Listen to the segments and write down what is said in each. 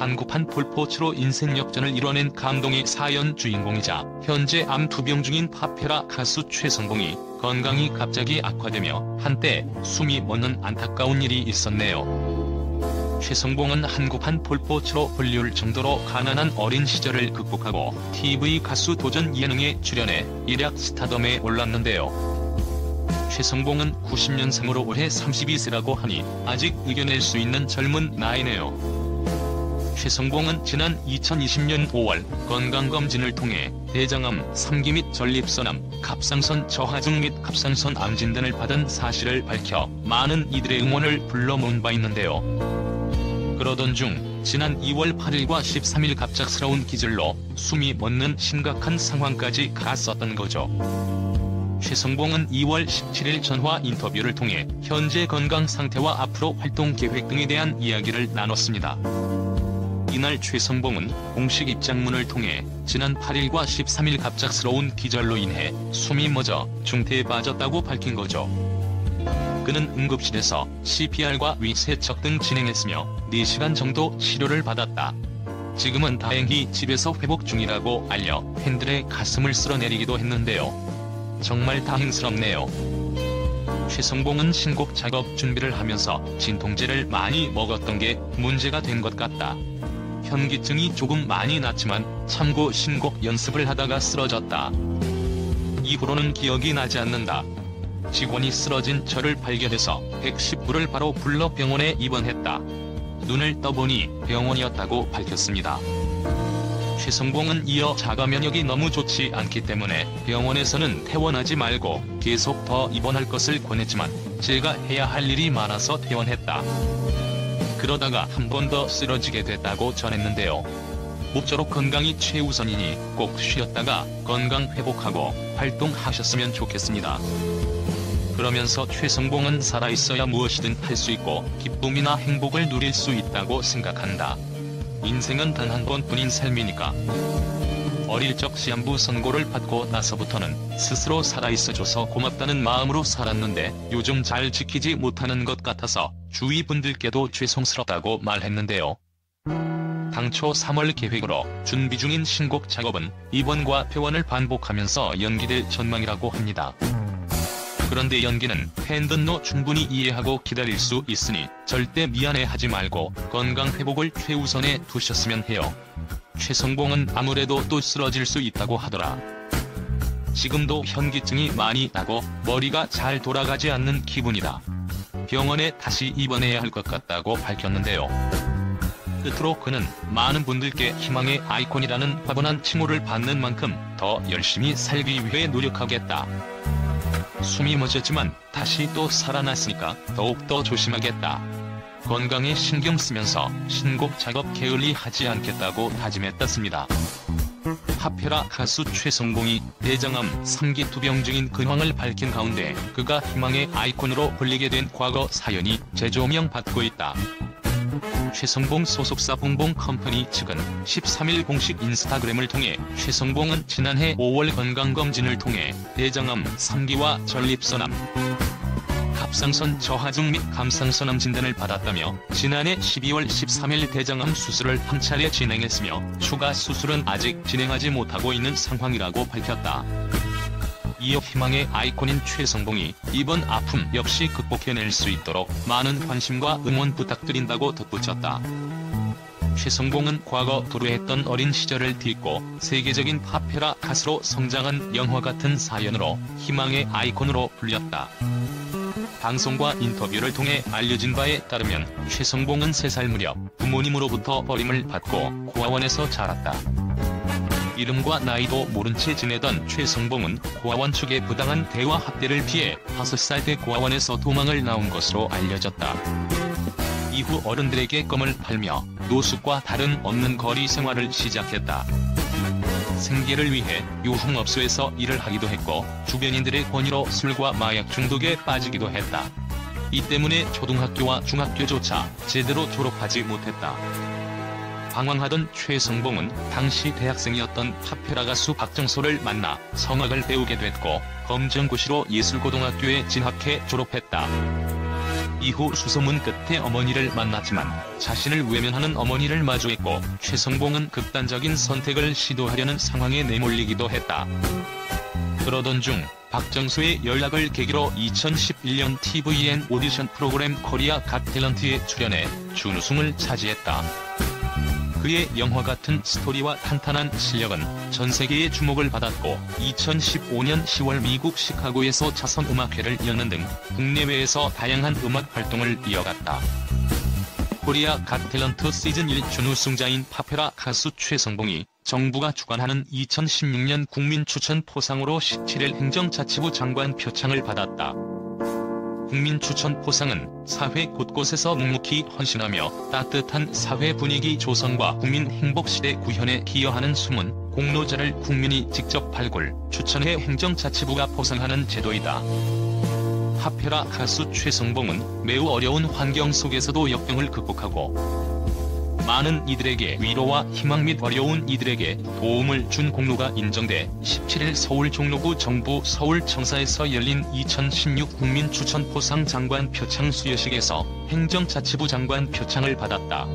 한국판 볼포츠로 인생 역전을 이뤄낸 감동의 사연 주인공이자 현재 암 투병 중인 팝페라 가수 최성봉이 건강이 갑자기 악화되며 한때 숨이 멎는 안타까운 일이 있었네요. 최성봉은 한국판 볼포츠로 불릴 정도로 가난한 어린 시절을 극복하고 TV 가수 도전 예능에 출연해 일약 스타덤에 올랐는데요. 최성봉은 90년생으로 올해 32세라고 하니 아직 이겨낼 수 있는 젊은 나이네요. 최성봉은 지난 2020년 5월 건강검진을 통해 대장암, 3기 및 전립선암, 갑상선 저하증 및 갑상선 암 진단을 받은 사실을 밝혀 많은 이들의 응원을 불러 모은 바 있는데요. 그러던 중 지난 2월 8일과 13일 갑작스러운 기절로 숨이 멎는 심각한 상황까지 갔었던 거죠. 최성봉은 2월 17일 전화 인터뷰를 통해 현재 건강 상태와 앞으로 활동 계획 등에 대한 이야기를 나눴습니다. 이날 최성봉은 공식 입장문을 통해 지난 8일과 13일 갑작스러운 기절로 인해 숨이 멎어 중태에 빠졌다고 밝힌 거죠. 그는 응급실에서 CPR과 위세척 등 진행했으며 4시간 정도 치료를 받았다. 지금은 다행히 집에서 회복 중이라고 알려 팬들의 가슴을 쓸어내리기도 했는데요. 정말 다행스럽네요. 최성봉은 신곡 작업 준비를 하면서 진통제를 많이 먹었던 게 문제가 된 것 같다. 현기증이 조금 많이 났지만 참고 신곡 연습을 하다가 쓰러졌다. 이후로는 기억이 나지 않는다. 직원이 쓰러진 저를 발견해서 119를 바로 불러 병원에 입원했다. 눈을 떠보니 병원이었다고 밝혔습니다. 최성봉은 이어 자가 면역이 너무 좋지 않기 때문에 병원에서는 퇴원하지 말고 계속 더 입원할 것을 권했지만 제가 해야 할 일이 많아서 퇴원했다. 그러다가 한 번 더 쓰러지게 됐다고 전했는데요. 모쪼록 건강이 최우선이니 꼭 쉬었다가 건강 회복하고 활동하셨으면 좋겠습니다. 그러면서 최성봉은 살아있어야 무엇이든 할 수 있고 기쁨이나 행복을 누릴 수 있다고 생각한다. 인생은 단 한 번뿐인 삶이니까. 어릴 적 시한부 선고를 받고 나서부터는 스스로 살아있어줘서 고맙다는 마음으로 살았는데 요즘 잘 지키지 못하는 것 같아서 주위 분들께도 죄송스럽다고 말했는데요. 당초 3월 계획으로 준비 중인 신곡 작업은 입원과 퇴원을 반복하면서 연기될 전망이라고 합니다. 그런데 연기는 팬들도 충분히 이해하고 기다릴 수 있으니 절대 미안해하지 말고 건강 회복을 최우선에 두셨으면 해요. 최성봉은 아무래도 또 쓰러질 수 있다고 하더라. 지금도 현기증이 많이 나고 머리가 잘 돌아가지 않는 기분이다. 병원에 다시 입원해야 할 것 같다고 밝혔는데요. 끝으로 그는 많은 분들께 희망의 아이콘이라는 화분한 칭호를 받는 만큼 더 열심히 살기 위해 노력하겠다. 숨이 멎었지만 다시 또 살아났으니까 더욱더 조심하겠다. 건강에 신경 쓰면서 신곡 작업 게을리하지 않겠다고 다짐했다습니다. 팝페라 가수 최성봉이 대장암 3기 투병 중인 근황을 밝힌 가운데 그가 희망의 아이콘으로 불리게 된 과거 사연이 재조명받고 있다. 최성봉 소속사 봉봉컴퍼니 측은 13일 공식 인스타그램을 통해 최성봉은 지난해 5월 건강검진을 통해 대장암 3기와 전립선암, 갑상선 저하증 및 갑상선암 진단을 받았다며 지난해 12월 13일 대장암 수술을 한 차례 진행했으며 추가 수술은 아직 진행하지 못하고 있는 상황이라고 밝혔다. 이어 희망의 아이콘인 최성봉이 이번 아픔 역시 극복해낼 수 있도록 많은 관심과 응원 부탁드린다고 덧붙였다. 최성봉은 과거 도루했던 어린 시절을 딛고 세계적인 팝페라 가수로 성장한 영화 같은 사연으로 희망의 아이콘으로 불렸다. 방송과 인터뷰를 통해 알려진 바에 따르면 최성봉은 3살 무렵 부모님으로부터 버림을 받고 고아원에서 자랐다. 이름과 나이도 모른 채 지내던 최성봉은 고아원 측의 부당한 대화 학대를 피해 5살 때 고아원에서 도망을 나온 것으로 알려졌다. 이후 어른들에게 껌을 팔며 노숙과 다른 없는 거리 생활을 시작했다. 생계를 위해 유흥업소에서 일을 하기도 했고 주변인들의 권유로 술과 마약 중독에 빠지기도 했다. 이 때문에 초등학교와 중학교조차 제대로 졸업하지 못했다. 방황하던 최성봉은 당시 대학생이었던 팝페라 가수 박정소를 만나 성악을 배우게 됐고 검정고시로 예술고등학교에 진학해 졸업했다. 이후 수소문 끝에 어머니를 만났지만 자신을 외면하는 어머니를 마주했고 최성봉은 극단적인 선택을 시도하려는 상황에 내몰리기도 했다. 그러던 중 박정수의 연락을 계기로 2011년 tvN 오디션 프로그램 코리아 갓 탤런트에 출연해 준우승을 차지했다. 그의 영화 같은 스토리와 탄탄한 실력은 전 세계의 주목을 받았고 2015년 10월 미국 시카고에서 자선음악회를 여는 등 국내외에서 다양한 음악 활동을 이어갔다. 코리아 갓 탤런트 시즌1 준우승자인 파페라 가수 최성봉이 정부가 주관하는 2016년 국민추천포상으로 17일 행정자치부 장관 표창을 받았다. 국민추천포상은 사회 곳곳에서 묵묵히 헌신하며 따뜻한 사회 분위기 조성과 국민 행복시대 구현에 기여하는 숨은 공로자를 국민이 직접 발굴, 추천해 행정자치부가 포상하는 제도이다. 파페라 가수 최성봉은 매우 어려운 환경 속에서도 역경을 극복하고 많은 이들에게 위로와 희망 및 어려운 이들에게 도움을 준 공로가 인정돼 17일 서울 종로구 정부 서울청사에서 열린 2016 국민추천포상 장관 표창 수여식에서 행정자치부 장관 표창을 받았다.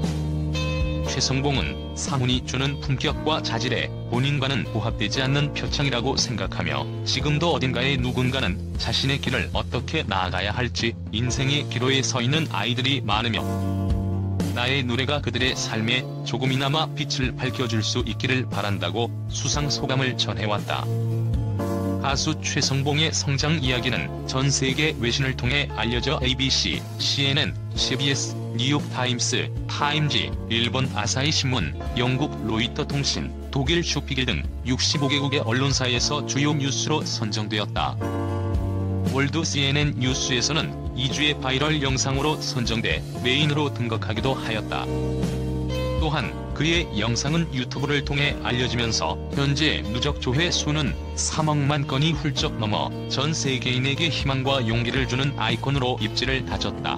최성봉은 사문이 주는 품격과 자질에 본인과는 부합되지 않는 표창이라고 생각하며 지금도 어딘가에 누군가는 자신의 길을 어떻게 나아가야 할지 인생의 기로에 서 있는 아이들이 많으며 나의 노래가 그들의 삶에 조금이나마 빛을 밝혀줄 수 있기를 바란다고 수상 소감을 전해왔다. 가수 최성봉의 성장 이야기는 전 세계 외신을 통해 알려져 ABC, CNN, CBS, 뉴욕타임스, 타임지, 일본 아사히 신문, 영국 로이터 통신, 독일 슈피겔 등 65개국의 언론사에서 주요 뉴스로 선정되었다. 월드 CNN 뉴스에서는 2주의 바이럴 영상으로 선정돼 메인으로 등극하기도 하였다. 또한 그의 영상은 유튜브를 통해 알려지면서 현재 누적 조회 수는 3억만 건이 훌쩍 넘어 전 세계인에게 희망과 용기를 주는 아이콘으로 입지를 다졌다.